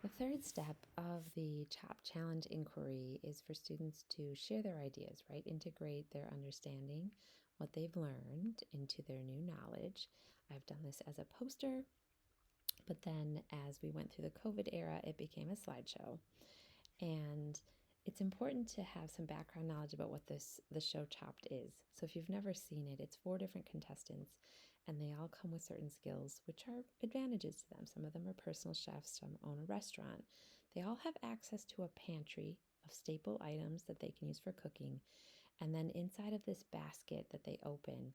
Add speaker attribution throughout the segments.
Speaker 1: The third step of the CHOP challenge inquiry is for students to share their ideas, right? Integrate their understanding, what they've learned into their new knowledge. I've done this as a poster, but then as we went through the COVID era, it became a slideshow. And it's important to have some background knowledge about what the show Chopped is. So if you've never seen it, it's 4 different contestants, and they all come with certain skills, which are advantages to them. Some of them are personal chefs, some own a restaurant. They all have access to a pantry of staple items that they can use for cooking. And then inside of this basket that they open,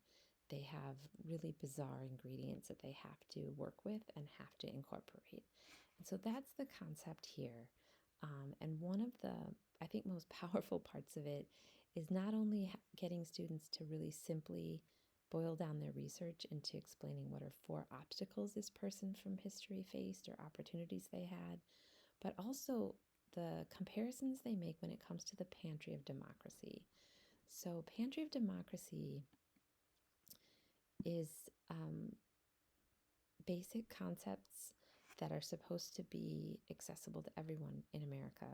Speaker 1: they have really bizarre ingredients that they have to work with and have to incorporate. And so that's the concept here. And one of the, I think, most powerful parts of it is not only getting students to really simply boil down their research into explaining what are 4 obstacles this person from history faced or opportunities they had, but also the comparisons they make when it comes to the pantry of democracy. So, pantry of democracy is basic concepts that are supposed to be accessible to everyone in America.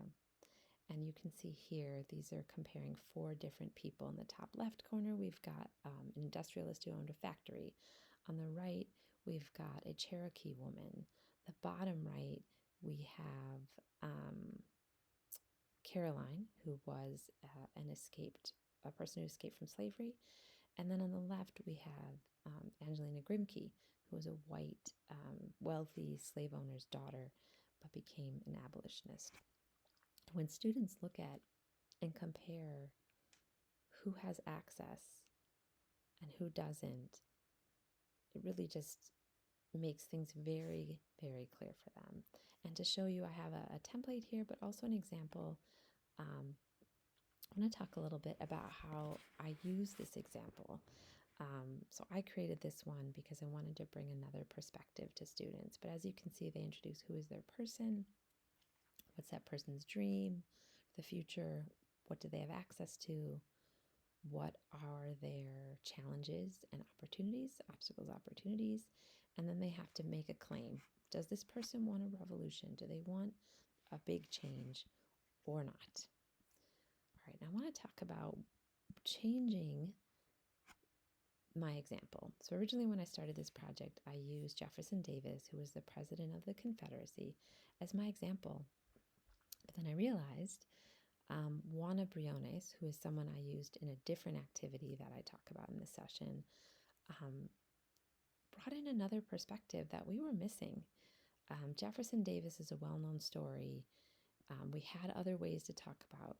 Speaker 1: And you can see here, these are comparing 4 different people. In the top left corner, we've got an industrialist who owned a factory. On the right, we've got a Cherokee woman. The bottom right, we have Caroline, who was a person who escaped from slavery. And then on the left, we have Angelina Grimke, who was a white, wealthy slave owner's daughter, but became an abolitionist. When students look at and compare who has access and who doesn't, it really just makes things very, very clear for them. And to show you, I have a template here, but also an example. I'm going to talk a little bit about how I use this example. So I created this one because I wanted to bring another perspective to students. But as you can see, they introduce who is their person, what's that person's dream, the future, what do they have access to, what are their challenges and opportunities, obstacles, opportunities, and then they have to make a claim. Does this person want a revolution? Do they want a big change or not? All right, now I want to talk about changing my example. So originally when I started this project, I used Jefferson Davis, who was the president of the Confederacy, as my example. But then I realized Juana Briones, who is someone I used in a different activity that I talk about in this session, brought in another perspective that we were missing. Jefferson Davis is a well-known story. We had other ways to talk about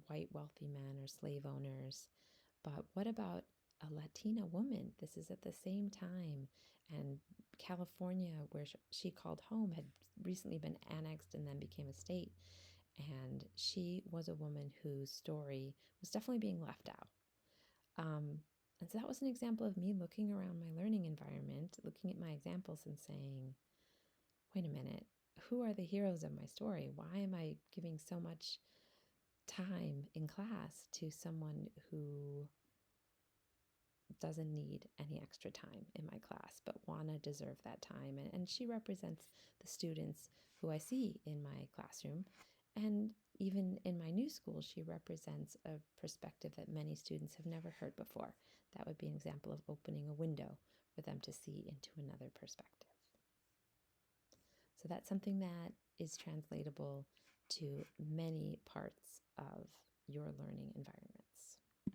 Speaker 1: white wealthy men or slave owners, but what about a Latina woman? This is at the same time, and California, where she called home, had recently been annexed and then became a state. And she was a woman whose story was definitely being left out. And so that was an example of me looking around my learning environment, looking at my examples and saying, wait a minute, who are the heroes of my story? Why am I giving so much time in class to someone who doesn't need any extra time in my class, but wanna deserve that time? And she represents the students who I see in my classroom. And even in my new school, she represents a perspective that many students have never heard before. That would be an example of opening a window for them to see into another perspective. So that's something that is translatable to many parts of your learning environment.